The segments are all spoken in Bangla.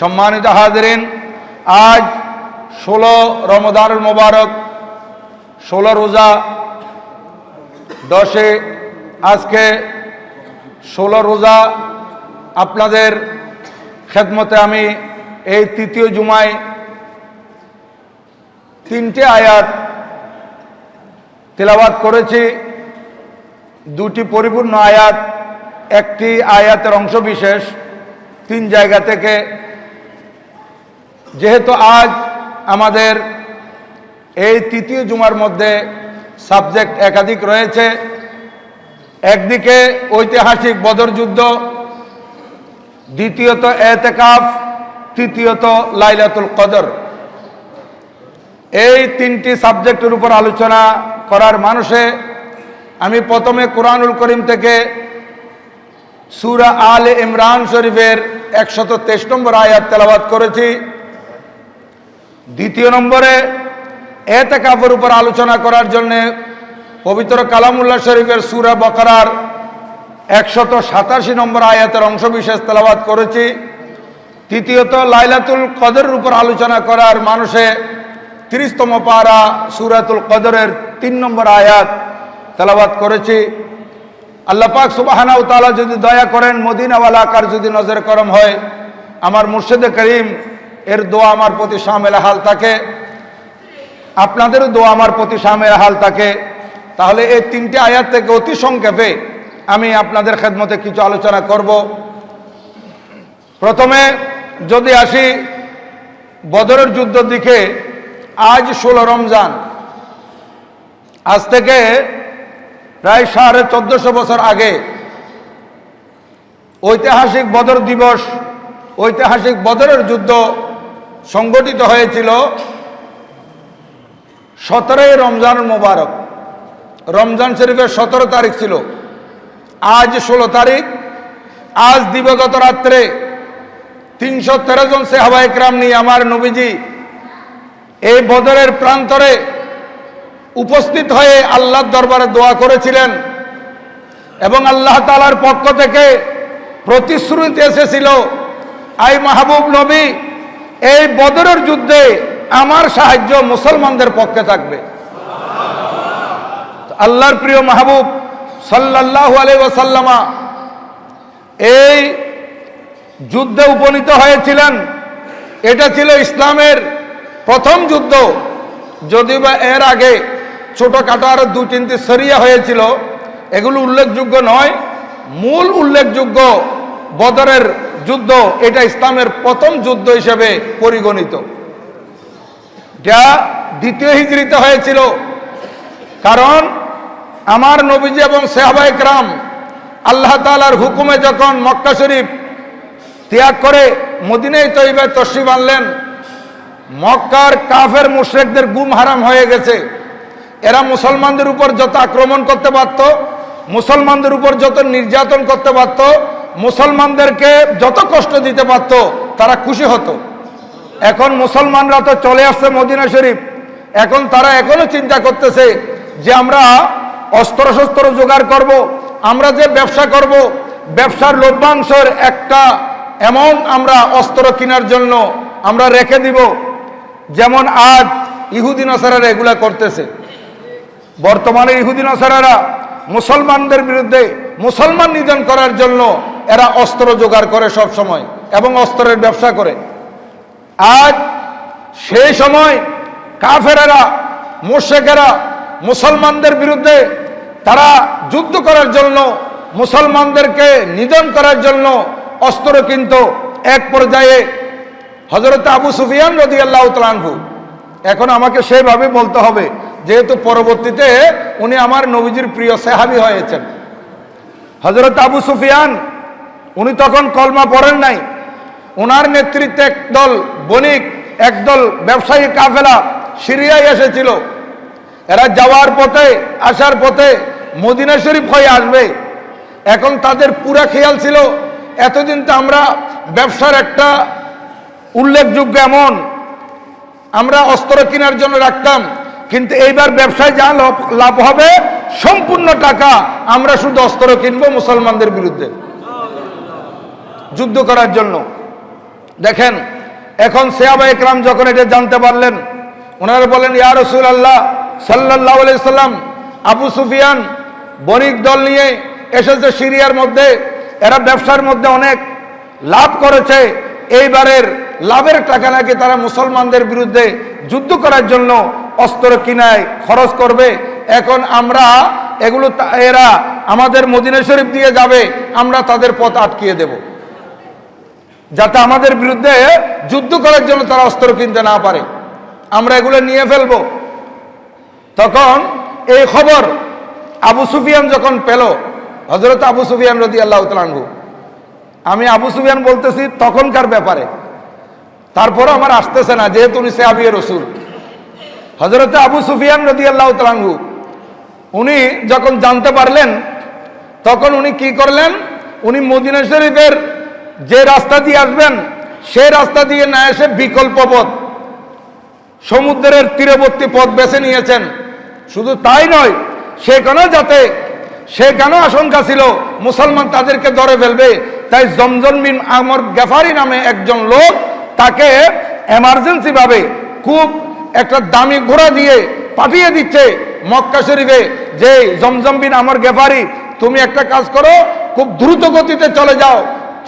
সম্মানিত হাজিরিন, আজ 16 রমজানুল মোবারক, 16 রোজা 10-এ আজকে 16 রোজা আপনাদের খেদমতে আমি এই তৃতীয় জুমায় 3টে আয়াত তেলাওয়াত করেছি। 2টি পরিপূর্ণ আয়াত, একটি আয়াতের অংশ বিশেষ 3 জায়গা থেকে। যেহেতু আজ আমাদের এই তৃতীয় জুমার মধ্যে সাবজেক্ট একাধিক রয়েছে, একদিকে ঐতিহাসিক বদর যুদ্ধ, দ্বিতীয়ত এতেকাফ, তৃতীয়ত লাইলাতুল কদর। এই 3টি সাবজেক্টের উপর আলোচনা করার মানুষে আমি প্রথমে কোরআনুল করিম থেকে সূরা আলে ইমরান শরীফের 123 নম্বর আয়াত তেলাওয়াত করেছি। দ্বিতীয় নম্বরে এতেকাফের উপর আলোচনা করার জন্য পবিত্র কালামুল্লাহ শরীফের সূরা বাকারার 187 নম্বর আয়াতের অংশ বিশেষ তেলাওয়াত করেছি। তৃতীয়ত লাইলাতুল কদরের উপর আলোচনা করার মানুষে 30তম পারা সূরাতুল কদরের 3 নম্বর আয়াত তেলাওয়াত করেছি। আল্লাহ পাক সুবহানাহু ওয়া তাআলা যদি দয়া করেন, মদিনাওয়ালা আকার যদি নজর করম হয়, আমার মুর্শিদে করিম এর দোয়া আমার প্রতি শামিল হাল থাকে, আপনাদেরও দোয়া আমার প্রতি শামিল হাল থাকে, তাহলে এই 3টে আয়াত থেকে অতি সংক্ষেপে আমি আপনাদের খেদমতে কিছু আলোচনা করব। প্রথমে যদি আসি বদরের যুদ্ধের দিকে, আজ 16 রমজান, আজ থেকে প্রায় 1450 বছর আগে ঐতিহাসিক বদর দিবস, ঐতিহাসিক বদরের যুদ্ধ সংগঠিত হয়েছিল 17 রমজানুল মোবারক। রমজান শরীফের 17 তারিখ ছিল, আজ 16 তারিখ। আজ দিবাগত রাত্রে 313 জন সাহাবায়ে কেরাম নিয়ে আমার নবীজি এই বদরের প্রান্তরে উপস্থিত হয়ে আল্লাহর দরবারে দোয়া করেছিলেন এবং আল্লাহ তাআলার পক্ষ থেকে প্রতিশ্রুতি এসেছিল, আই মাহবুব নবী, এই বদরের যুদ্ধে আমার সাহায্য মুসলমানদের পক্ষে থাকবে। আল্লাহর প্রিয় মাহবুব সাল্লাল্লাহু আলাইহি ওয়াসাল্লামা এই যুদ্ধে উপনীত হয়েছিলেন। এটা ছিল ইসলামের প্রথম যুদ্ধ, যদিও বা এর আগে ছোটখাটো আরো 2-3টি সরিয়া হয়েছিল, এগুলো উল্লেখযোগ্য নয়। মূল উল্লেখযোগ্য বদরের যুদ্ধ, এটা ইসলামের প্রথম যুদ্ধ হিসেবে পরিগণিত, যা 2য় হিজরিতে হয়েছিল। কারণ আমার নবীজি এবং সাহাবায়ে কেরাম আল্লাহ তাআলার হুকুমে যখন মক্কা শরীফ ত্যাগ করে মদিনায়ে তয়্যিবায় তশরিফ আনলেন, মক্কার কাফের মুশরিকদের গুম হারাম হয়ে গেছে। এরা মুসলমানদের উপর যত আক্রমণ করতে পারত, মুসলমানদের উপর যত নির্যাতন করতে পারত, মুসলমানদেরকে যত কষ্ট দিতে পারত, তারা খুশি হতো। এখন মুসলমানরা তো চলে আসছে মদিনা শরীফ, এখন তারা এখনো চিন্তা করতেছে যে আমরা অস্ত্র শস্ত্র জোগাড় করব, আমরা যে ব্যবসা করব, ব্যবসার লভ্যাংশের একটা অ্যামাউন্ট আমরা অস্ত্র কেনার জন্য আমরা রেখে দিব, যেমন আজ ইহুদি নাসারারা এগুলা করতেছে। বর্তমানে ইহুদি নাসারারা মুসলমানদের বিরুদ্ধে, মুসলমান নিধন করার জন্য এরা অস্ত্র জোগাড় করে সব সময় এবং অস্ত্রের ব্যবসা করে। আজ সেই সময় কাফেরেরা, মুশরিকেরা মুসলমানদের বিরুদ্ধে তারা যুদ্ধ করার জন্য, মুসলমানদেরকে নিধন করার জন্য অস্ত্র কিনত। এক পর্যায়ে হযরত আবু সুফিয়ান রাদিয়াল্লাহু তাআলা আনহু, এখন আমাকে সেইভাবে বলতে হবে যেহেতু পরবর্তীতে উনি আমার নবীজির প্রিয় সাহাবী হয়েছেন। হযরত আবু সুফিয়ান, উনি তখন কলমা পড়েন নাই। ওনার নেতৃত্বে একদল বণিক, একদল ব্যবসায়ী কাফেলা সিরিয়ায় এসেছিল। এরা যাওয়ার পথে, আসার পথে মদিনা শরীফ হয়ে আসবে। এখন তাদের পুরা খেয়াল ছিল, এতদিন তো আমরা ব্যবসার একটা উল্লেখযোগ্য এমন আমরা অস্ত্র কেনার জন্য রাখতাম, কিন্তু এইবার ব্যবসায় যা লাভ হবে সম্পূর্ণ টাকা আমরা শুধু অস্ত্র কিনবো মুসলমানদের বিরুদ্ধে যুদ্ধ করার জন্য। দেখেন এখন সাহাবা একরাম যখন এটা জানতে পারলেন, ওনারা বলেন ইয়া রাসূলুল্লাহ সাল্লাল্লাহু আলাইহি সাল্লাম, আবু সুফিয়ান বণিক দল নিয়ে এসেছে সিরিয়ার মধ্যে, এরা ব্যবসার মধ্যে অনেক লাভ করেছে, এইবারের লাভের টাকা নাকি তারা মুসলমানদের বিরুদ্ধে যুদ্ধ করার জন্য অস্ত্র কিনায় খরচ করবে। এখন আমরা এগুলো এরা আমাদের মদিনা শরীফ দিয়ে যাবে, আমরা তাদের পথ আটকিয়ে দেব, যাতে আমাদের বিরুদ্ধে যুদ্ধ করার জন্য তারা অস্ত্র কিনতে না পারে, আমরা এগুলো নিয়ে ফেলবো। তখন এই খবর আবু সুফিয়ান যখন পেল, হযরত আবু সুফিয়ান রাদিয়াল্লাহু তাআলা আনহু, আমি আবু সুফিয়ান বলতেছি তখনকার ব্যাপারে, তারপরে আমার আসতেছে না যেহেতু উনি সাহাবী রাসূল। হযরত আবু সুফিয়ান রাদিয়াল্লাহু তাআলা আনহু উনি যখন জানতে পারলেন, তখন উনি কি করলেন, উনি মদিনা শরীফের যে রাস্তা দিয়ে আসবেন সেই রাস্তা দিয়ে না এসে বিকল্প পথ, সমুদ্রের তীরবর্তী পথ বেছে নিয়েছেন। শুধু তাই নয়, সেখানেও আশঙ্কা ছিল মুসলমান তাদেরকে ধরে ফেলবে, তাই জমজম বিন আমর গেফারি নামে একজন লোক, তাকে এমার্জেন্সি ভাবে খুব একটা দামি ঘোড়া দিয়ে পাঠিয়ে দিচ্ছে মক্কা শরীফে, যে জমজম বিন আমর গেফারি, তুমি একটা কাজ করো, খুব দ্রুত গতিতে চলে যাও,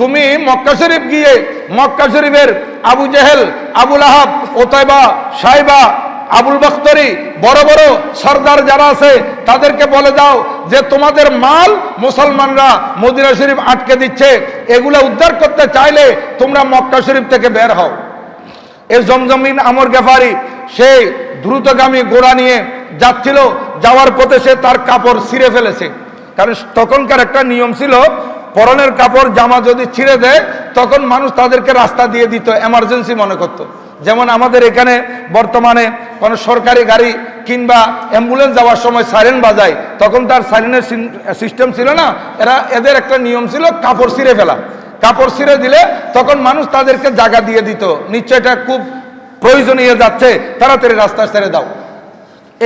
তুমি মক্কা শরীফ গিয়ে মক্কা শরীফের আবু জেহেল, আবুল আহাব, ওতাইবা, সাইবা, আবুল বখতরি, বড় বড় সর্দার যারা আছে তাদেরকে বলে দাও যে তোমাদের মাল মুসলমানরা মদিনা শরীফ আটকে দিচ্ছে, এগুলো উদ্ধার করতে চাইলে তোমরা মক্কা শরীফ থেকে বের হও। এই জমজম বিন আমর গেফারি সে দ্রুতগামী ঘোড়া নিয়ে যাচ্ছিল, যাওয়ার পথে সে তার কাপড় ছিঁড়ে ফেলেছে, কারণ তখনকার একটা নিয়ম ছিল, পরনের কাপড় জামা যদি ছিঁড়ে দেয় তখন মানুষ তাদেরকে রাস্তা দিয়ে দিত, এমার্জেন্সি মনে করত। যেমন আমাদের এখানে বর্তমানে কোনো সরকারি গাড়ি কিংবা অ্যাম্বুলেন্স যাওয়ার সময় সাইরেন বাজায়, তখন তার সাইরেনের সিস্টেম ছিল না, এদের একটা নিয়ম ছিল কাপড় ছিঁড়ে ফেলা, কাপড় ছিঁড়ে দিলে তখন মানুষ তাদেরকে জায়গা দিয়ে দিত, নিশ্চয় এটা খুব প্রয়োজনীয় যাচ্ছে, তাড়াতাড়ি রাস্তা ছেড়ে দাও।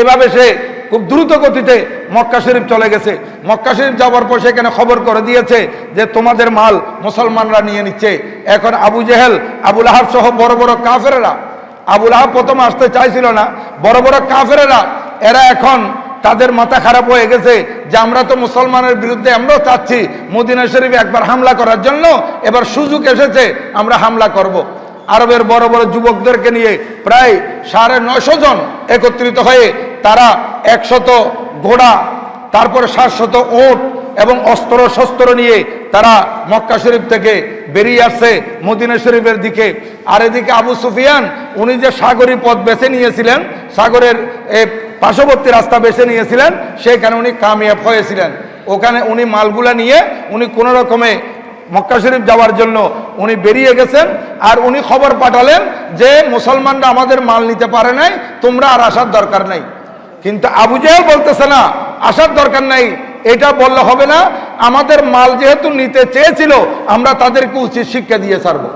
এভাবে সে খুব দ্রুত গতিতে মক্কা শরীফ চলে গেছে। মক্কা শরীফ যাওয়ার পর সেখানে খবর করে দিয়েছে যে তোমাদের মাল মুসলমানরা নিয়ে নিচ্ছে। এখন আবু জেহেল, আবুল আহাব সহ বড় বড় কাফেরেরা, আবুল আহাব প্রথম আসতে চাইছিল না, বড় বড় কাফেরেরা এরা এখন তাদের মাথা খারাপ হয়ে গেছে যে আমরা তো মুসলমানের বিরুদ্ধে আমরাও চাচ্ছি মদিনা শরীফে একবার হামলা করার জন্য, এবার সুযোগ এসেছে আমরা হামলা করব। আরবের বড় বড় যুবকদেরকে নিয়ে প্রায় 950 জন একত্রিত হয়ে তারা 100 ঘোড়া, তারপরে 700 উট এবং অস্ত্র শস্ত্র নিয়ে তারা মক্কা শরীফ থেকে বেরিয়ে আসছে মদিনা শরীফের দিকে। আর এদিকে আবু সুফিয়ান উনি যে সাগরী পথ বেছে নিয়েছিলেন, সাগরের পার্শ্ববর্তী রাস্তা বেছে নিয়েছিলেন, সেখানে উনি কামিয়াব হয়েছিলেন। ওখানে উনি মালগুলা নিয়ে উনি কোনো রকমে মক্কা শরীফ যাওয়ার জন্য উনি বেরিয়ে গেছেন। আর উনি খবর পাঠালেন যে মুসলমানরা আমাদের মাল নিতে পারে নাই, তোমরা আর আসার দরকার নাই। কিন্তু আবু জেহেল বলতেছে না, আসার দরকার নাই, এটা বললে হবে না, আমাদের মাল যেহেতু নিতে চেয়েছিল আমরা তাদেরকে উচিত শিক্ষা দিয়ে ছাড়বো।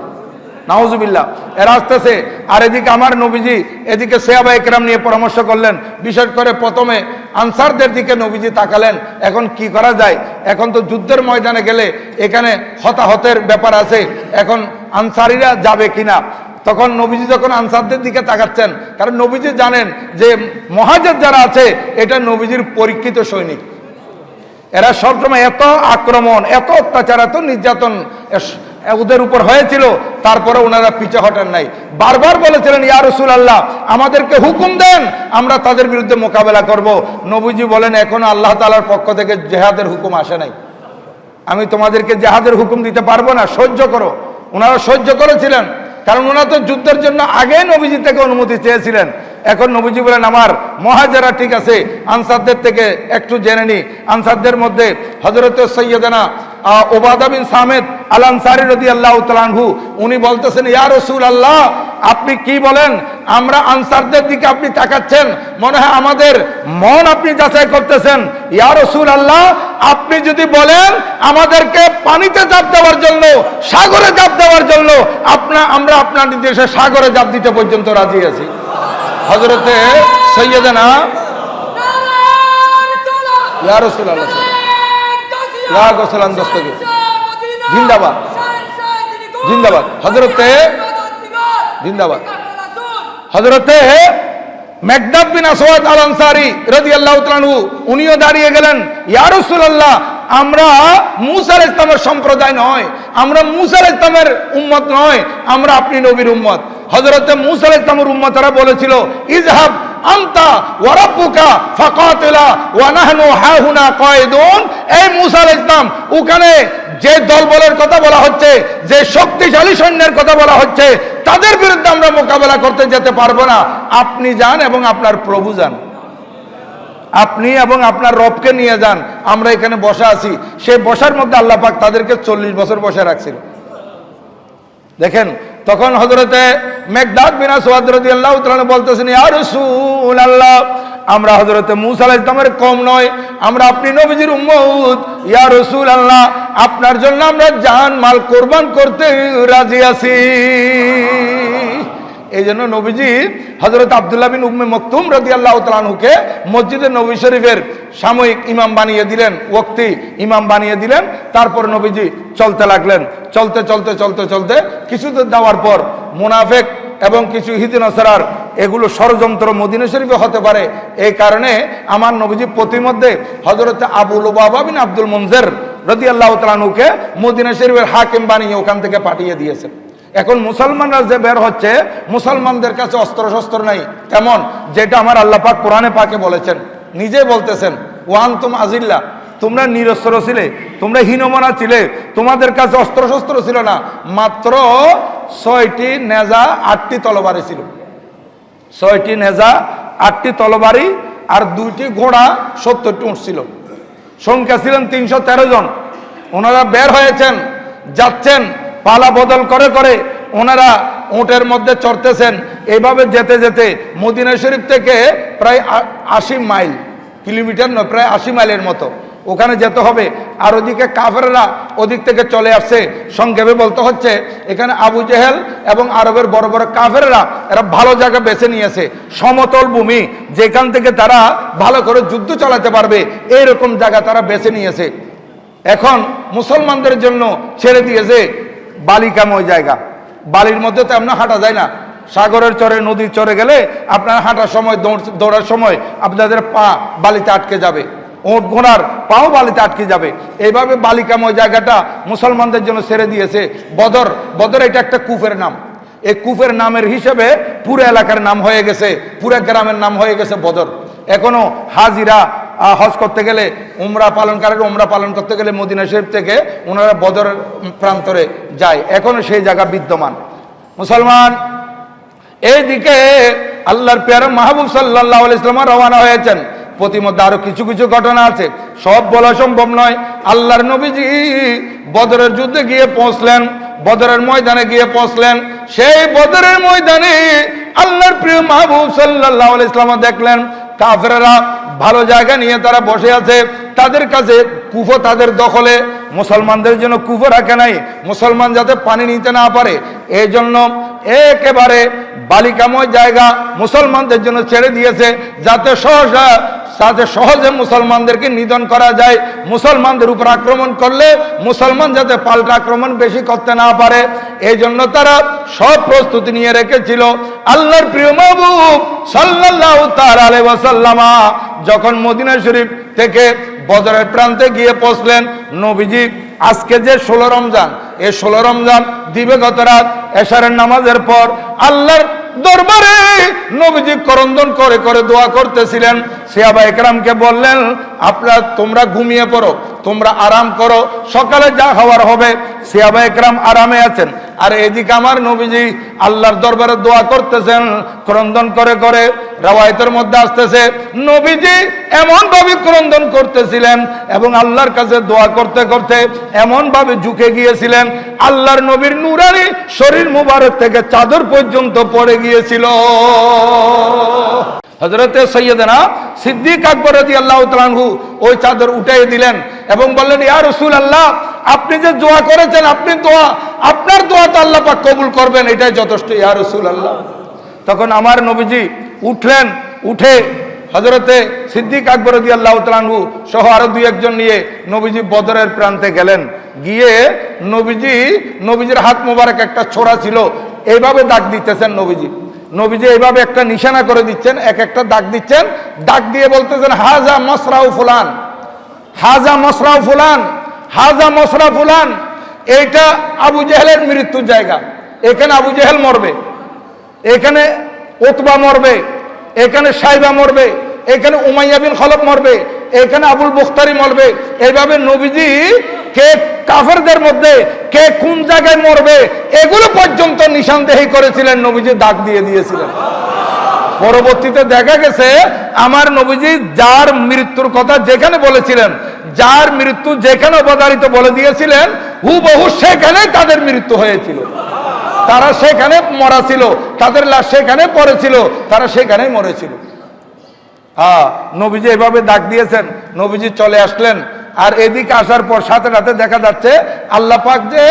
নাউজুবিল্লাহ, এরা আসতেছে। আর এদিকে আমার নবীজি এদিকে সাহাবা একরাম নিয়ে পরামর্শ করলেন, বিশেষ করে প্রথমে আনসারদের দিকে নবীজি তাকালেন, এখন কি করা যায়, এখন তো যুদ্ধের ময়দানে গেলে এখানে হতাহতের ব্যাপার আছে, এখন আনসারিরা যাবে কিনা। তখন নবীজি যখন আনসারদের দিকে তাকাচ্ছেন, কারণ নবীজি জানেন যে মুহাজির যারা আছে এটা নবীজির পরীক্ষিত সৈনিক, এরা সবসময় এত আক্রমণ, এত অত্যাচার, এত নির্যাতন ওদের উপর হয়েছিল, তারপরে ওনারা পিছে হটেন নাই, বারবার বলেছিলেন ইয়া রাসূলুল্লাহ আমাদেরকে হুকুম দেন, আমরা তাদের বিরুদ্ধে মোকাবেলা করব। নবীজি বলেন এখনো আল্লাহ তাআলার পক্ষ থেকে জিহাদের হুকুম আসে নাই, আমি তোমাদেরকে জিহাদের হুকুম দিতে পারবো না, সহ্য করো। ওনারা সহ্য করেছিলেন, কারণ ওনারা তো যুদ্ধের জন্য আগে নবীজি থেকে অনুমতি চেয়েছিলেন। এখন নবীজি বলেন আমার মুহাজিরা ঠিক আছে, আনসারদের থেকে একটু জেনে নি। আনসারদের মধ্যে হযরত সৈয়দনা উবাদা বিন সামিত আল আনসারী রাদিয়াল্লাহু তাআলা আনহু উনি বলতেছেন ইয়া রাসূলুল্লাহ আপনি কি বলেন, আমরা আনসারদের দিকে আপনি তাকাচ্ছেন, মনে হয় আমাদের মন আপনি যাচাই করতেছেন। ইয়া রাসূলুল্লাহ আপনি যদি বলেন আমাদেরকে পানিতে ঝাঁপ দেওয়ার জন্য, সাগরে ঝাঁপ দেওয়ার জন্য, আমরা আপনার নির্দেশে সাগরে ঝাঁপ দিতে পর্যন্ত রাজি আছি। হযরতে সৈয়দনা ইয়া রাসূলুল্লাহ ইয়া গোসলান দস্তগীর জিন্দাবাদ জিন্দাবাদ। হযরতে জিন্দাবাদ। হযরতে মেকদাদ বিন আসওয়াদ আল আনসারী রাদিয়াল্লাহু তাআলা আনহু উনিও দাঁড়িয়ে গেলেন, ইয়া রাসূলুল্লাহ, আমরা মূসা আলাইহিস সালামের সম্প্রদায় নয়, আমরা মূসা আলাইহিস সালামের উম্মত নয়, আমরা আপনি নবীর উম্মত। হযরতে মূসা আলাইহিস সালামের উম্মতরা বলেছিল, ইযহাব আনতা ওয়া রাব্বুকা ফাকাতিলা ওয়া নাহনু হাহুনা কায়িদুন। এই মূসা আলাইহিস সালাম, ওখানে যে দলবলের কথা বলা হচ্ছে, যে শক্তিশালী সৈন্যের কথা বলা হচ্ছে, তাদের বিরুদ্ধে আমরা মোকাবেলা করতে যেতে পারবো না, আপনি যান এবং আপনার প্রভু যান, আপনি এবং আপনার রবকে নিয়ে যান, আমরা এখানে বসা আছি। সেই বসার মধ্যে আল্লাহ পাক তাদেরকে 40 বছর বসে রাখছিল। দেখেন, তখন হযরতে মেকদাদ বিন আসওয়াদ রাদিয়াল্লাহু তাআলা বলতেছেন, ইয়া রাসূলুল্লাহ, আমরা হযরতে মূসা আলাইহিস সালামের কম নয়, আমরা আপনি নবীজির উম্মত। ইয়া রাসূলুল্লাহ, আপনার জন্য আমরা জান মাল কুরবান করতে রাজি আছি। এই জন্য নবীজি হযরত আব্দুল্লাহ বিন উম্মে মকতুম রাদিয়াল্লাহু তাআলা আনহুকে মসজিদে নবী শরীফের সাময়িক ইমাম বানিয়ে দিলেন, ওয়াক্তি ইমাম বানিয়ে দিলেন। তারপর নবীজি চলতে লাগলেন। চলতে চলতে চলতে চলতে কিছুদিন যাওয়ার পর মুনাফিক এবং কিছু ইহুদি নাসারার এগুলো ষড়যন্ত্র মদিনা শরীফে হতে পারে, এই কারণে আমার নবীজি প্রতিমধ্যে হযরত আবু লুবাবা বিন আব্দুল মুনজির রাদিয়াল্লাহু তাআলা আনহুকে মদিনা শরীফের হাকিম বানিয়ে ওখান থেকে পাঠিয়ে দিয়েছেন। এখন মুসলমানরা যে বের হচ্ছে, মুসলমানদের কাছে অস্ত্র শস্ত্র নাই তেমন, যেটা আমার আল্লাহ পাক কোরআনে পাকে বলেছেন, নিজে বলতেছেন, ওয়ান্তুম আজিল্লা, তোমরা নিরস্ত্র ছিলে, তোমরা হীনমনা ছিলে, তোমাদের কাছে অস্ত্র শস্ত্র ছিল না, মাত্র 6টি নেজা 8টি তলবারি ছিল। 6টি নেজা 8টি তলবারি আর 2টি ঘোড়া 70টি উট ছিল। সংখ্যা ছিলেন 313 জন। ওনারা বের হয়েছেন, যাচ্ছেন, পালা বদল করে করে ওনারা উটের মধ্যে চড়তেছেন। এইভাবে যেতে যেতে মদিনা শরীফ থেকে প্রায় 80 মাইল, কিলোমিটার নয়, প্রায় 80 মাইলের মতো ওখানে যেতে হবে। আর ওদিকে কাফেররা ওদিক থেকে চলে আসছে। সংক্ষেপে বলতে হচ্ছে, এখানে আবু জেহেল এবং আরবের বড় বড় কাফেররা এরা ভালো জায়গা বেছে নিয়েছে, সমতল ভূমি, যেখান থেকে তারা ভালো করে যুদ্ধ চালাতে পারবে, এইরকম জায়গা তারা বেছে নিয়েছে। এখন মুসলমানদের জন্য ছেড়ে দিয়েছে বালিকাময় জায়গা। বালির মধ্যে তো আপনার হাঁটা যায় না, সাগরের চরে, নদীর চরে গেলে আপনার হাঁটার সময়, দৌড়ার সময় আপনাদের পা বালিতে আটকে যাবে, ওট ঘোড়ার পাও বালিতে আটকে যাবে। এইভাবে বালিকাময় জায়গাটা মুসলমানদের জন্য ছেড়ে দিয়েছে। বদর, বদর এটা একটা কূপের নাম। এই কূপের নামের হিসেবে পুরো এলাকার নাম হয়ে গেছে, পুরো গ্রামের নাম হয়ে গেছে বদর। এখনো হাজিরা হজ করতে গেলে, উমরা পালনকারীরা উমরা পালন করতে গেলে মদিনা শরীফ থেকে ওনারা বদর প্রান্তরে যায়, এখনো সেই জায়গা বিদ্যমান। মুসলমান এইদিকে আল্লাহর পেয়ারা মাহবুব সাল্লাল্লাহু আলাইহি ওয়াসাল্লাম রওনা হয়েছেন। প্রতিমধ্যে আরো কিছু কিছু ঘটনা আছে, সব বলা সম্ভব নয়। আল্লাহর নবীজি বদরের যুদ্ধে গিয়ে পৌঁছলেন, বদরের ময়দানে গিয়ে পৌঁছলেন। সেই বদরের ময়দানে আল্লাহর প্রিয় মাহবুব সাল্লাল্লাহু আলাইহি ওয়াসাল্লাম দেখলেন কাফেররা ভালো জায়গা নিয়ে তারা বসে আছে, তাদের কাছে কুফো তাদের দখলে। মুসলমানদের জন্য কুফো রাখে নাই, মুসলমান যাতে পানি নিতে না পারে, এই জন্য একেবারে বালিকাময় জায়গা মুসলমানদের জন্য ছেড়ে দিয়েছে, যাতে সহজে মুসলমানদেরকে নিধন করা যায়। মুসলমানদের উপর আক্রমণ করলে মুসলমান যাতে পাল্টা আক্রমণ বেশি করতে না পারে, এই জন্য তারা সব প্রস্তুতি নিয়ে রেখেছিল। আল্লাহর প্রিয় মাহবুব সাল্লাল্লাহু তাআলা আলাইহি ওয়াসাল্লাম যখন মদিনা শরীফ থেকে বদরের প্রান্তে গিয়ে পৌঁছলেন, নবীজি আজকে যে 16 রমজান, এই 16 রমজান দিবাগত রাত এশারের নামাজের পর আল্লাহর দরবারে নবীজি করন্দন করে করে দোয়া করতেছিলেন। সাহাবা একরামকে বললেন, তোমরা ঘুমিয়ে পড়ো, তোমরা আরাম করো, সকালে যা হওয়ার হবে। সাহাবা একরাম আরামে আছেন, আর এদিকে আমার নবীজি আল্লাহর দরবারে দোয়া করতেছেন ক্রন্দন করে করে। রাওয়ায়াতের মধ্যে আসতেছে নবীজি এমন ভাবে ক্রন্দন করতেছিলেন এবং আল্লাহর কাছে দোয়া করতে করতে এমন ভাবে ঝুঁকে গিয়েছিলেন, আল্লাহর নবীর নূরানি শরীর মুবারক থেকে চাদর পর্যন্ত পড়ে গিয়েছিল। হযরতে সৈয়দনা সিদ্দিক আকবর রাদিয়াল্লাহু তাআলা আনহু ওই চাদর উঠিয়ে দিলেন এবং বললেন, ইয়া রাসূলুল্লাহ, আপনি যে দোয়া করেছেন, আপনার দোয়া তো আল্লাহ পাক কবুল করবেন, এটাই যথেষ্ট ইয়া রাসূলুল্লাহ। তখন আমার নবীজি উঠলেন, উঠে হযরতে সিদ্দিক আকবর রাদিয়াল্লাহু তাআলা আনহু সহ আরো দুই একজন নিয়ে নবীজি বদরের প্রান্তে গেলেন। গিয়ে নবীজির হাত মোবারক একটা ছোরা ছিল, এইভাবে দাগ দিতেছেন নবীজি এইভাবে একটা নিশানা করে দিচ্ছেন, এক একটা দাগ দিচ্ছেন, দাগ দিয়ে বলতেছেন হাজা মসরাউ ফুলান, হাজা মসরাউ ফুলান, হাজা মসরা ফুলান। এইটা আবু জেহেলের মৃত্যুর জায়গা, এখানে আবু জেহেল মরবে, এখানে উতবা মরবে, এখানে সাইবা মরবে, এখানে উমাইয়া বিন খলফ মরবে, এখানে আবুল বুখতারি মরবে। এইভাবে নবীজি কে কাফেরদের মধ্যে কে কোন জায়গায় মরবে এগুলো পর্যন্ত নিশানদেহি করেছিলেন, নবীজি দাগ দিয়ে দিয়েছিলেন। পরবর্তীতে দেখা গেছে আমার নবীজি যার মৃত্যুর কথা যেখানে বলেছিলেন, যার মৃত্যু যেখানে অবধারিত বলে দিয়েছিলেন, হুবহু সেখানে তাদের মৃত্যু হয়েছিল। তারা সেখানে মরা ছিল, তাদের লাশ সেখানে পড়েছিল, তারা সেখানেই মরেছিল। নবীজি এভাবে দাগ দিয়েছেন। নবীজি চলে আসলেন, আর এদিকে আসার পর সাথে সাথে দেখা যাচ্ছে আল্লাহ পাক যে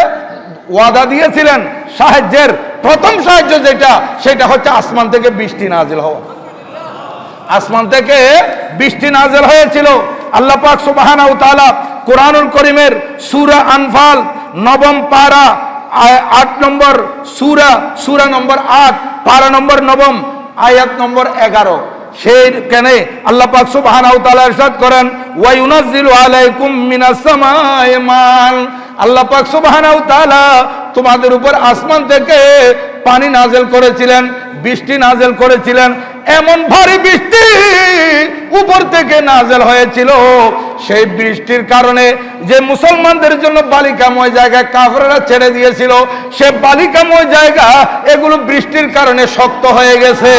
ওয়াদা দিয়েছিলেন সাহায্যের, প্রথম সাহায্য যেটা, সেটা হচ্ছে আসমান থেকে বৃষ্টি নাজিল হওয়া। আসমান থেকে বৃষ্টি নাজিল হয়েছিল। আল্লাহ পাক সুবহানাহু ওয়া তাআলা কুরআনুল কারীমের সূরা আনফাল 9 পারা 8 নম্বর সূরা নম্বর 8 পারা নম্বর 9 আয়াত নম্বর 11 সেইখানে আল্লাহ পাক সুবহানাহু ওয়া তাআলা ইরশাদ করেন ওয়া ইউনাজ্জিলু আলাইকুম মিনাস সামায়ে মান। আল্লাহ পাক সুবহানাহু ওয়া তাআলা তোমাদের উপর আসমান থেকে পানি নাযিল করেছিলেন, বৃষ্টি নাযিল করেছিলেন। এমন ভারী বৃষ্টি উপর থেকে নাযিল হয়েছিল, সেই বৃষ্টির কারণে যে মুসলমানদের জন্য বালিকাময় জায়গায় কাফেররা ছেড়ে দিয়েছিল, সে বালিকাময় জায়গা এগুলো বৃষ্টির কারণে শক্ত হয়ে গেছে।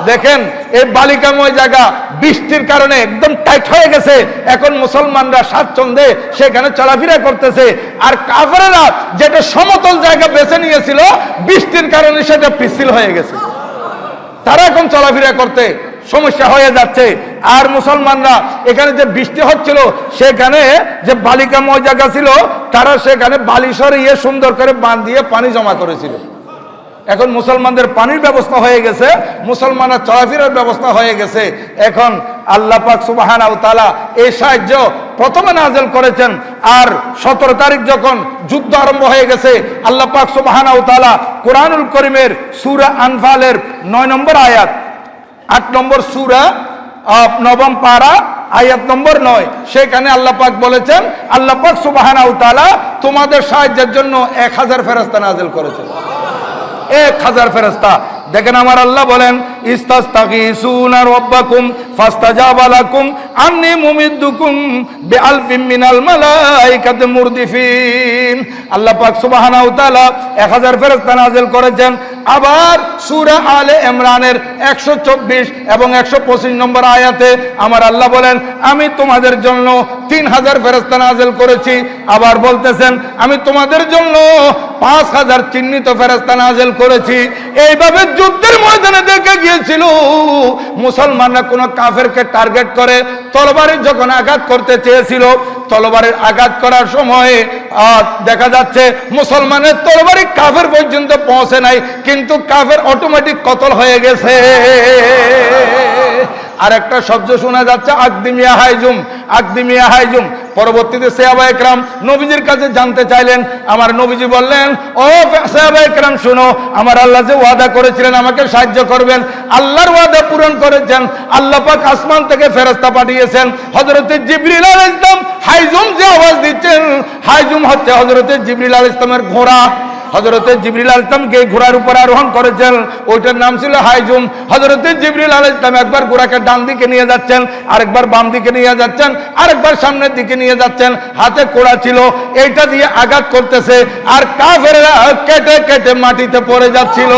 দেখেন এই বালিকাময় জায়গা বৃষ্টির কারণে একদম টাইট হয়ে গেছে। এখন মুসলমানরা স্বাচ্ছন্দ্যে সেখানে চলাফেরা করতেছে, আর কাফেররা যেটা সমতল জায়গা বেছে নিয়েছিল বৃষ্টির কারণে সেটা পিচ্ছিল হয়ে গেছে। তারা এখন চলাফেরা করতে সমস্যা হয়ে যাচ্ছে। আর মুসলমানরা এখানে যে বৃষ্টি হচ্ছিল সেখানে যে বালিকাময় জায়গা ছিল, তারা সেখানে বালি সরিয়ে সুন্দর করে বাঁধ দিয়ে পানি জমা করেছিল। এখন মুসলমানদের পানির ব্যবস্থা হয়ে গেছে, মুসলমানরা চলাফেরার ব্যবস্থা হয়ে গেছে। এখন আল্লাহ পাক সুবহানাহু ওয়া তাআলা এই সাহায্য প্রথমে নাযিল করেছেন। আর 17 তারিখ যখন যুদ্ধ আরম্ভ হয়ে গেছে, আল্লাহ পাক সুবহানাহু ওয়া তাআলা কুরআনুল কারীমের সূরা আনফালের 9 নম্বর আয়াত 8 নম্বর সূরা 9 পারা আয়াত নম্বর 9 সেখানে আল্লাহ পাক বলেছেন, আল্লাহ পাক সুবহানাহু ওয়া তাআলা তোমাদের সাহায্যের জন্য 1000 ফেরেশতা নাযিল করেছেন। 1000 ফেরেশতা। দেখেন আমার আল্লাহ বলেন ইস্তাস্তাগীসুনা রাব্বাকুম ফাস্তাজাবা লাকুম আন্নী মুমিদ্দুকুম বিআলফিম মিনাল মালাইকাতি মুরদিফিন। আল্লাহ পাক সুবহানাহু ওয়া তাআলা 1000 ফেরেশতা নাযিল করেছেন। আবার সূরা আলে ইমরানের 124 এবং 125 নম্বর আয়াতে আমার আল্লাহ বলেন আমি তোমাদের জন্য 3000 ফেরেশতা নাযিল করেছি। আবার বলতেছেন আমি তোমাদের জন্য 5000 চিহ্নিত ফেরেশতা নাযিল করেছি। এইভাবে যুদ্ধের ময়দানে দেখে গিয়েছিল মুসলমানরা কোন কাফেরকে টার্গেট করে তরবারি যখন আঘাত করতে চেয়েছিল, তরবারির আঘাত করার সময় দেখা যাচ্ছে মুসলমানের তরবারি কাফের পর্যন্ত পৌঁছে নাই, কিন্তু কাফের অটোমেটিক কতল হয়ে গেছে। আর একটা শব্দ শোনা যাচ্ছে আকদিমিয়া হাইজুম, আকদিমিয়া হাইজুম। পরবর্তীতে সাহাবায়ে কেরাম নবীজির কাছে জানতে চাইলেন। আমার নবীজি বললেন ও সাহাবায়ে কেরাম শুনো, আমার আল্লাহ যে ওয়াদা করেছিলেন আমাকে সাহায্য করবেন, আল্লাহর ওয়াদা পূরণ করেছেন। আল্লাহ পাক আসমান থেকে ফেরেশতা পাঠিয়েছেন। হযরতে জিবরিল আলাইহিস সালাম হাইজুম যে আওয়াজ দিচ্ছেন, হাইজুম হচ্ছে হযরতে জিবরিল আলাইহিস সালামের ঘোড়া। হযরতে জিবরিল আলাইহিস সালামকে ঘোড়ার উপর আরোহণ করেছেন, ওইটার নাম ছিল হাইজুম। হযরতে জিবরিল আলাইহিস সালাম একবার ঘোড়াকে ডান দিকে নিয়ে যাচ্ছেন, আরেকবার বাম দিকে নিয়ে যাচ্ছেন, আরেকবার সামনের দিকে নিয়ে যাচ্ছেন। হাতে কোড়া ছিল, এইটা দিয়ে আঘাত করতেছে, আর কাফেররা কেটে কেটে মাটিতে পড়ে যাচ্ছিল।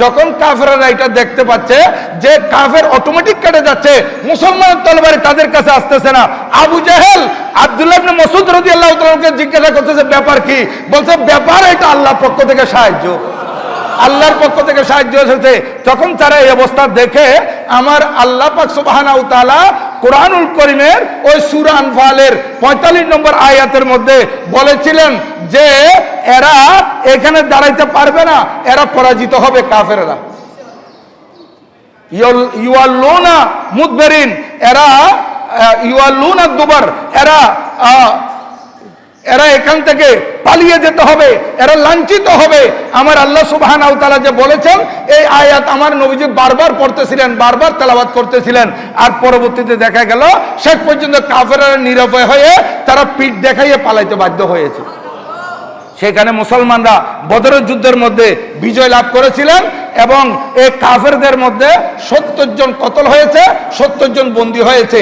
যখন কাফেররা এটা দেখতে পাচ্ছে যে কাফের অটোমেটিক কেটে যাচ্ছে, মুসলমানের তরবারি তাদের কাছে আসতেছে না, আবু জেহেল আব্দুল্লাহ ইবনে মাসউদ রাদিয়াল্লাহু তাআলাকে জিজ্ঞাসা করতেছে ব্যাপার কি? বলছে ব্যাপার এটা আল্লাহর পক্ষ থেকে সাহায্য, আল্লাহর পক্ষ থেকে সাহায্য এসেছে। তখন তারা এই অবস্থা দেখে আমার আল্লাহ পাক সুবহানাহু ওয়া তাআলা কুরআনুল কারীমের ওই সূরা আনফালের 45 নম্বর আয়াতের মধ্যে বলেছিলেন যে এরা এখানে দাঁড়াইতে পারবে না, এরা পরাজিত হবে কাফেররা। ইউয়াল্লুনা মুদবিরিন, এরা ইউয়াল্লুনা দুবার, এরা এখান থেকে পালিয়ে যেতে হবে, এরা লাঞ্ছিত হবে। আমার আল্লাহ সুবহানাহু ওয়া তাআলা যে বলেছেন, এই আয়াত আমার নবীজি বারবার পড়তেছিলেন, বারবার তেলাওয়াত করতেছিলেন। আর পরবর্তীতে দেখা গেল শেষ পর্যন্ত কাফেররা নিরুপায় হয়ে তারা পিঠ দেখাইয়ে পালাইতে বাধ্য হয়েছে। সেখানে মুসলমানরা বদরের যুদ্ধের মধ্যে বিজয় লাভ করেছিলেন এবং এই কাফেরদের মধ্যে 70 জন কতল হয়েছে, 70 জন বন্দী হয়েছে।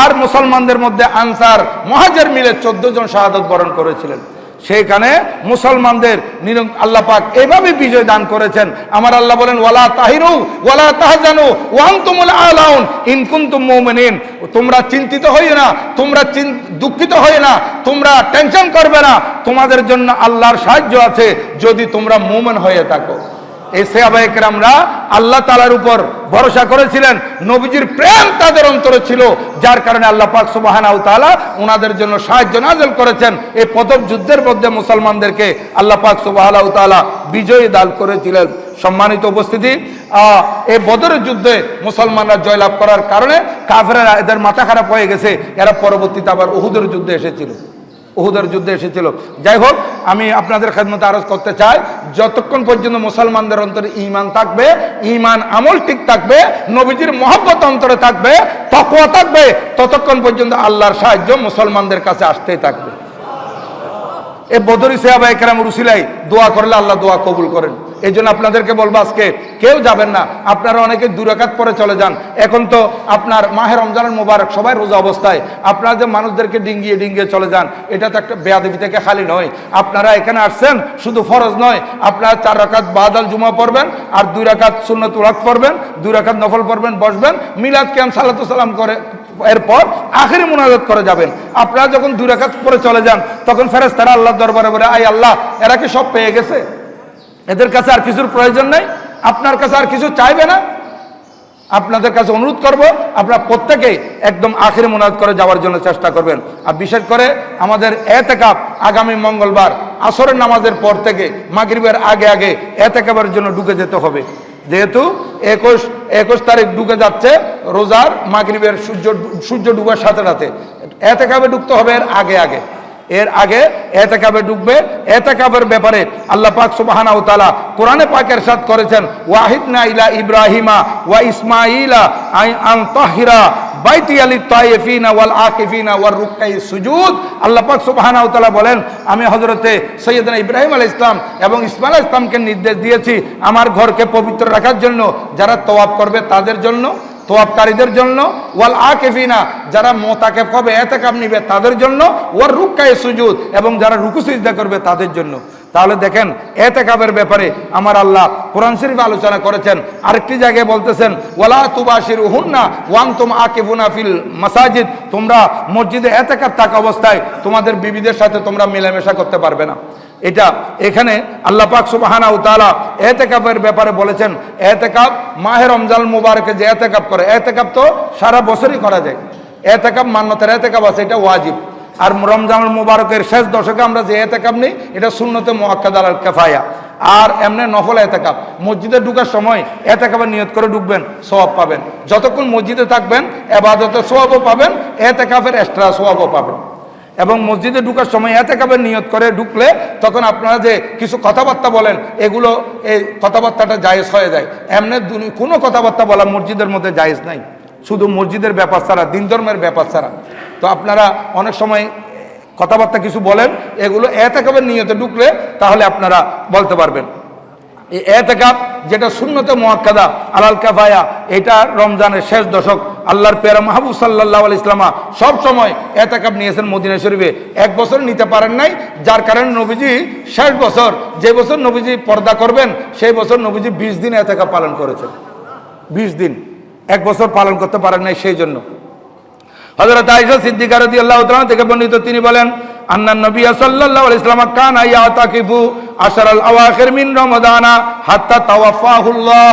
আর মুসলমানদের মধ্যে আনসার মুহাজির মিলে 14 জন শাহাদাত বরণ করেছিলেন। সেখানে মুসলমানদের আল্লাহ পাক এইভাবে বিজয় দান করেছেন। আমার আল্লাহ বলেন, ওয়ালা তাহিরু ওয়ালা তাহজানু ওয়া আনতুমুল আলাউন ইন কুনতুম মুমিনিন। তোমরা চিন্তিত হইও না, তোমরা দুঃখিত হইও না, তোমরা টেনশন করবে না, তোমাদের জন্য আল্লাহর সাহায্য আছে যদি তোমরা মুমিন হয়ে থাকো। এই সাহাবায়ে কেরামরা আল্লাহ তাআলার উপর ভরসা করেছিলেন, নবীজির প্রেম তাদের অন্তরে ছিল, যার কারণে আল্লাহ পাক সুবহানাহু ওয়া তাআলা ওনাদের জন্য সাহায্য নাযিল করেছেন। এই প্রথম যুদ্ধের মধ্যে মুসলমানদেরকে আল্লাহ পাক সুবহানাহু ওয়া তাআলা বিজয়ী দান করেছিলেন। সম্মানিত উপস্থিতি, এই বদরের যুদ্ধে মুসলমানরা জয়লাভ করার কারণে কাফেররা এদের মাথা খারাপ হয়ে গেছে, এরা পরবর্তীতে আবার উহুদের যুদ্ধে এসেছিল, উহুদের যুদ্ধে এসেছিল। যাই হোক, আমি আপনাদের খেদমতে আরজ করতে চাই, যতক্ষণ পর্যন্ত মুসলমানদের অন্তরে ঈমান থাকবে, ঈমান আমল ঠিক থাকবে, নবীজির মহব্বত অন্তরে থাকবে, তাকওয়া থাকবে, ততক্ষণ পর্যন্ত আল্লাহর সাহায্য মুসলমানদের কাছে আসতেই থাকবে। এই বদরি সাহাবায়ে কেরামের উসিলায় দোয়া করলে আল্লাহ দোয়া কবুল করেন। এই জন্য আপনাদেরকে বলবো, আজকে কেউ যাবেন না, আপনারা অনেকে 2 রাকাত পরে চলে যান। এখন তো আপনার মাহে রমজানের মোবারক, সবাই রোজা অবস্থায়, আপনারা যে মানুষদেরকে ডিঙ্গিয়ে ডিঙ্গিয়ে চলে যান, এটা তো একটা বেয়াদবি থেকে খালি নয়। আপনারা এখানে আসছেন, শুধু ফরজ নয়, আপনারা 4 রাকাত বাদাল জুমা পড়বেন, আর 2 রাকাত সুন্নাতুল ওয়াক্ত পড়বেন, 2 রাকাত নফল পড়বেন, বসবেন, মিলাদ কিয়াম সালাতু সালাম করে এরপর আখিরি মুনাজাত করে যাবেন। আপনারা যখন 2 রাকাত পরে চলে যান, তখন ফেরেশতারা আল্লাহর দরবারে বলে, আয় আল্লাহ, এরা কি সব পেয়ে গেছে? এদের কাছে আর কিছুর প্রয়োজন নেই, আপনার কাছে আর কিছু চাইবে না। আপনাদের কাছে অনুরোধ করব, আপনারা প্রত্যেকেই একদম আখিরি মুনাজাত করে যাওয়ার জন্য চেষ্টা করবেন। আর বিশেষ করে আমাদের ইতিকাফ আগামী মঙ্গলবার আসরের নামাজের পর থেকে মাগরিবের আগে আগে ইতিকাফের জন্য ঢুকে যেতে হবে। যেহেতু 21 তারিখ ঢুকে যাচ্ছে রোজার মাগরিবের সূর্য ডুবার সাথে সাথে, ইতিকাফে ঢুকতে হবে এর আগে ইতিকাফে ঢুকবে। ইতিকাফের ব্যাপারে আল্লাহ পাক সুবহানাহু ওয়া তাআলা কোরআনে পাকে ইরশাদ করেছেন, ওয়াহিদনা ইলা ইব্রাহিমা ওয়া ইসমাঈলা আন তাহিরা বাইতি লিত তাইফিনা ওয়াল আকিফিনা ওয়ার রুকআই সুজুদ। আল্লাহ পাক সুবহানাহু ওয়া তাআলা বলেন, আমি হযরতে সাইয়্যিদনা ইব্রাহিম আলাইহিস সালাম এবং ইসমাঈল আলাইহিস সালামকে নির্দেশ দিয়েছি আমার ঘরকে পবিত্র রাখার জন্য, যারা তওয়াফ করবে তাদের জন্য, তওয়াফকারীদের জন্য, ওয়াল আকিফিনা যারা মুতাকাফ হবে, ইতিকাফ নিবে তাদের জন্য, ওয়ার রুকআই সুজুদ এবং যারা রুকু সিজদা করবে তাদের জন্য। তাহলে দেখেন, ইতিকাফের ব্যাপারে আমার আল্লাহ কোরআন শরীফে আলোচনা করেছেন। আরেকটি জায়গায় বলতেছেন, ওয়ালা তুবাশিরুহুন্না ওয়া আনতুম আকিফুনা ফিল মাসাজিদ, তোমরা মসজিদে ইতিকাফ থাকা অবস্থায় তোমাদের বিবিদের সাথে তোমরা মেলামেশা করতে পারবে না। এটা এখানে আল্লাহ পাক সুবহানাহু ওয়া তাআলা ইতিকাফের ব্যাপারে বলেছেন। ইতিকাফ মাহে রমজান মুবারকে যে ইতিকাফ করে, ইতিকাফ তো সারা বছরই করা যায়, ইতিকাফ মান্যতের ইতিকাফ আছে, এটা ওয়াজিব। আর রমজানুল মুবারকের শেষ দশকে আমরা যে ইতিকাফ নেই, এটা সুন্নতে মুআক্কাদা আলাল কিফায়া। আর এমনি নফল ইতিকাফ, মসজিদে ঢোকার সময় ইতিকাফের নিয়ত করে ঢুকবেন, সওয়াব পাবেন। যতক্ষণ মসজিদে থাকবেন ইবাদতের সওয়াবও পাবেন, ইতিকাফের এক্সট্রা সওয়াবও পাবেন। এবং মসজিদে ঢুকার সময় ইতিকাফের নিয়ত করে ঢুকলে তখন আপনারা যে কিছু কথাবার্তা বলেন, এগুলো এই কথাবার্তাটা জায়েজ হয়ে যায়। এমনি কোনো কথাবার্তা বলা মসজিদের মধ্যে জায়েজ নাই, শুধু মসজিদের ব্যাপার ছাড়া, দিন ধর্মের ব্যাপার ছাড়া। তো আপনারা অনেক সময় কথাবার্তা কিছু বলেন, এগুলো ইতিকাফের নিয়তে ঢুকলে তাহলে আপনারা বলতে পারবেন। এই ইতিকাফ যেটা সুন্নতে মুআক্কাদা আলাল কিফায়া, এটা রমজানের শেষ দশক আল্লাহর প্যারা মাহবুব সাল্লাল্লাহু আলাইহি ওয়াসাল্লাম সব সময় ইতিকাফ নিয়েছেন মদিনা শরীফে। 1 বছর নিতে পারেন নাই, যার কারণে নবীজি শেষ বছর, যে বছর নবীজি পর্দা করবেন, সেই বছর নবীজি 20 দিন ইতিকাফ পালন করেছেন। 20 দিন, 1 বছর পালন করতে পারেন নাই। সেই জন্য হযরত আয়েশা সিদ্দিকা রাদিয়াল্লাহু তাআলা থেকে বর্ণিত, তিনি বলেন, আন্নান নবী সাল্লাল্লাহু আলাইহি ওয়াসাল্লাম কানা ইয়াতাকিফু আশরাল আওয়াখির মিন রমাদানা হাত্তা তাওয়াফাহুল্লাহ।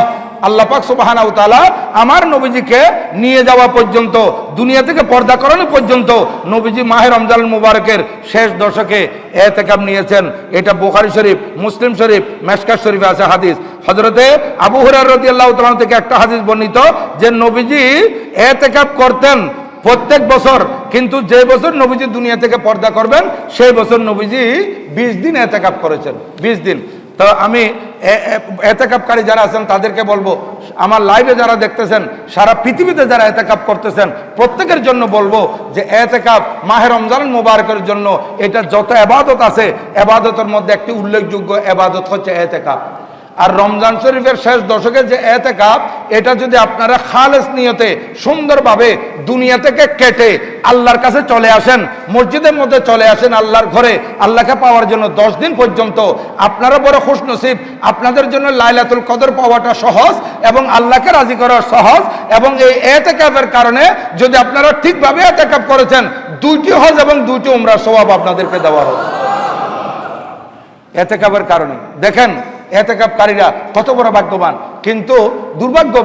আল্লাহ পাক সুবহানাহু ওয়া তাআলা আমার নবীজিকে নিয়ে যাওয়া পর্যন্ত, দুনিয়া থেকে পর্দা করানো পর্যন্ত নবীজি মাহে রমজান মুবারকের শেষ দশকে ইতিকাফ নিয়েছেন। এটা বুখারী শরীফ, মুসলিম শরীফ, মিশকাত শরীফে আছে হাদিস। হযরতে আবু হুরায়রা রাদিয়াল্লাহু তাআলা থেকে একটা হাদিস বর্ণিত যে নবীজি ইতিকাফ করতেন প্রত্যেক বছর, কিন্তু যে বছর নবীজি দুনিয়া থেকে পর্দা করবেন সেই বছর নবীজি 20 দিন ইতিকাফ করেছেন, 20 দিন। তো আমি ইতিকাফকারী যারা আছেন তাদেরকে বলবো, আমার লাইভে যারা দেখতেছেন, সারা পৃথিবীতে যারা ইতিকাফ করতেছেন প্রত্যেকের জন্য বলবো যে ইতিকাফ মাহে রমজান মুবারকের জন্য এটা যত ইবাদত আছে, ইবাদতের মধ্যে একটি উল্লেখযোগ্য ইবাদত হচ্ছে ইতিকাফ। আর রমজান শরীফের শেষ দশকে যে ইতিকাফ, এটা যদি আপনারা খালেস নিয়তে সুন্দরভাবে দুনিয়া থেকে কেটে আল্লাহর কাছে চলে আসেন, মসজিদের মধ্যে চলে আসেন, আল্লাহর ঘরে আল্লাহকে পাওয়ার জন্য 10 দিন পর্যন্ত, আপনারা বড় খুশনসিব। আপনাদের জন্য লাইলাতুল কদর পাওয়াটা সহজ এবং আল্লাহকে রাজি করা সহজ। এবং এই ইতিকাফের কারণে যদি আপনারা ঠিকভাবে ইতিকাফ করেছেন, 2টি হজ এবং 2টি উমরার সওয়াব আপনাদেরকে দেওয়া হবে ইতিকাফের কারণে। দেখেন ইতিকাফকারীরা কত বড় ভাগ্যবান। কিন্তু দুর্ভাগ্য,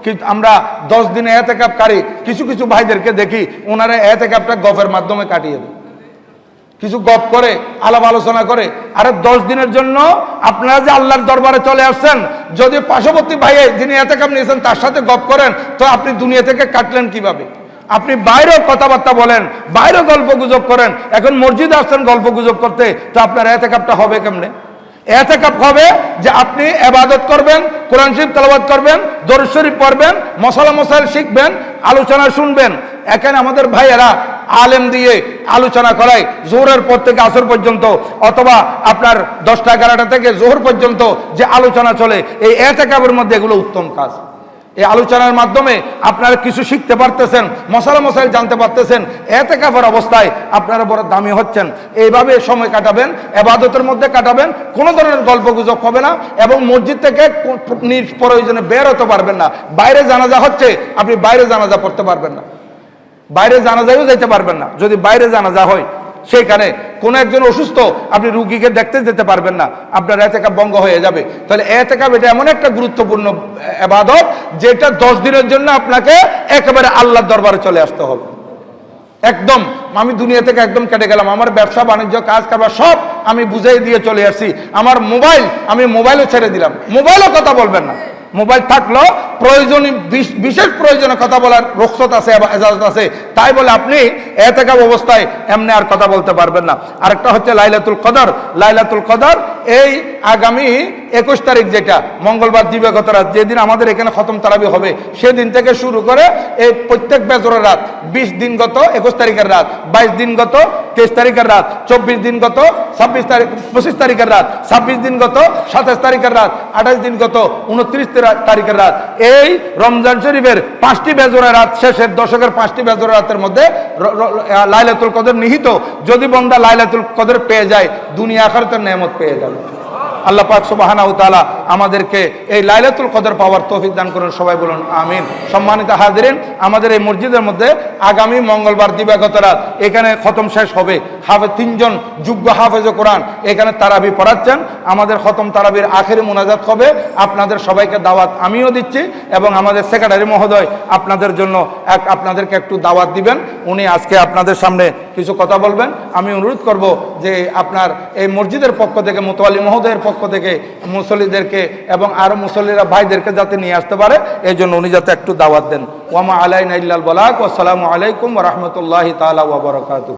কিন্তু আমরা 10 দিনে ইতিকাফকারী কিছু কিছু ভাইদেরকে দেখি, ওনারা ইতিকাফটা গফের মাধ্যমে কাটিয়ে দেয়, কিছু গপ করে, আলাপ আলোচনা করে। আরে 10 দিনের জন্য আপনারা যে আল্লাহর দরবারে চলে আসছেন, যদি পার্শ্ববর্তী ভাই যিনি ইতিকাফ নিয়েছেন তার সাথে গপ করেন, তো আপনি দুনিয়া থেকে কাটলেন কিভাবে? আপনি বাইরেও কথাবার্তা বলেন, বাইরেও গল্প গুজব করেন, এখন মসজিদে আসছেন গল্প গুজব করতে, তো আপনার ইতিকাফটা হবে কেমনে? ইতিকাফ হবে যে আপনি ইবাদত করবেন, কোরআন শরীফ তেলাওয়াত করবেন, দরুদ শরীফ পড়বেন, মশালা মশাইল শিখবেন, আলোচনা শুনবেন। এখানে আমাদের ভাইয়েরা আলেম দিয়ে আলোচনা করায় জোহরের পর থেকে আসর পর্যন্ত, অথবা আপনার 10টা 11টা থেকে জোহর পর্যন্ত যে আলোচনা চলে, এই ইতিকাফের মধ্যে এগুলো উত্তম কাজ। এই আলোচনার মাধ্যমে আপনারা কিছু শিখতে পারতেছেন, মশালা মশাইল জানতে পারতেছেন। ইতিকাফের অবস্থায় আপনারা বড় দামি হচ্ছেন। এইভাবে সময় কাটাবেন, ইবাদতের মধ্যে কাটাবেন, কোনো ধরনের গল্পগুজব হবে না এবং মসজিদ থেকে প্রয়োজনে বের হতে পারবেন না। বাইরে জানাজা হচ্ছে, আপনি বাইরে জানাজা পড়তে পারবেন না, বাইরে জানাজায়ও যেতে পারবেন না। যদি বাইরে জানাজা হয়, সেখানে কোনো একজন অসুস্থ, আপনি রুগীকে দেখতে যেতে পারবেন না, আপনার ইতিকাফ ভঙ্গ হয়ে যাবে। তাহলে ইতিকাফ এটা এমন একটা গুরুত্বপূর্ণ ইবাদত যেটা 10 দিনের জন্য আপনাকে একেবারে আল্লাহর দরবারে চলে আসতে হবে। একদম আমি দুনিয়া থেকে একদম কেটে গেলাম, আমার ব্যবসা বাণিজ্য কাজ কারবার সব আমি বুঝাই দিয়ে চলে আসছি। আমার মোবাইল, আমি মোবাইলও ছেড়ে দিলাম, মোবাইলও কথা বলবেন না। মোবাইল থাকলেও প্রয়োজনীয় বিশেষ প্রয়োজনে কথা বলার রুখসত আছে, ইজাজত আছে, তাই বলে আপনি ইতিকাফ অবস্থায় এমনি আর কথা বলতে পারবেন না। আরেকটা হচ্ছে লাইলাতুল কদর। লাইলাতুল কদর এই আগামী 21 তারিখ, যেটা মঙ্গলবার দিবাগত রাত, যেদিন আমাদের এখানে খতম তারাবি হবে, সেদিন থেকে শুরু করে এই প্রত্যেক বেজরের রাত, 20 দিন গত 21 তারিখের রাত, 22 দিন গত 23 তারিখের রাত, 24 দিন গত 25 তারিখের রাত, 26 দিন গত 27 তারিখের রাত, 28 দিন গত 29 তারিখের রাত, এই রমজান শরীফের 5টি বেজরের রাত, শেষের দশকের 5টি বেজরের রাতের মধ্যে লাইলাতুল কদর নিহিত। যদি বান্দা লাইলাতুল কদর পেয়ে যায়, দুনিয়া আখিরাতের নেয়ামত পেয়ে যাবে। আল্লাহ পাক সুবহানাহু ওয়া তাআলা আমাদেরকে এই লাইলাতুল কদর পাওয়ার তৌফিক দান করুন, সবাই বলুন আমিন। সম্মানিত হাজিরিন, আমাদের এই মসজিদের মধ্যে আগামী মঙ্গলবার দিবাগত রাত এখানে খতম শেষ হবে। হাফেজ 3 জন যোগ্য হাফেজ কোরআন এখানে তারাবি পড়াচ্ছেন। আমাদের খতম তারাবির আখেরি মুনাজাত হবে। আপনাদের সবাইকে দাওয়াত আমিও দিচ্ছি এবং আমাদের সেক্রেটারি মহোদয় আপনাদের জন্য আপনাদেরকে একটু দাওয়াত দিবেন। উনি আজকে আপনাদের সামনে কিছু কথা বলবেন। আমি অনুরোধ করব যে আপনার এই মসজিদের পক্ষ থেকে, মুতাওয়াল্লি মহোদয়ের পক্ষ থেকে মুসল্লিদেরকে এবং আরো মুসল্লিরা ভাইদেরকে যাতে নিয়ে আসতে পারে, এই জন্য উনি যাতে একটু দাওয়াত দেন। ওয়া মা আলাইনা ইল্লাল বালাগ। ওয়া আসসালামু আলাইকুম ওয়া রাহমাতুল্লাহি তাআলা ওয়া বারাকাতুহু।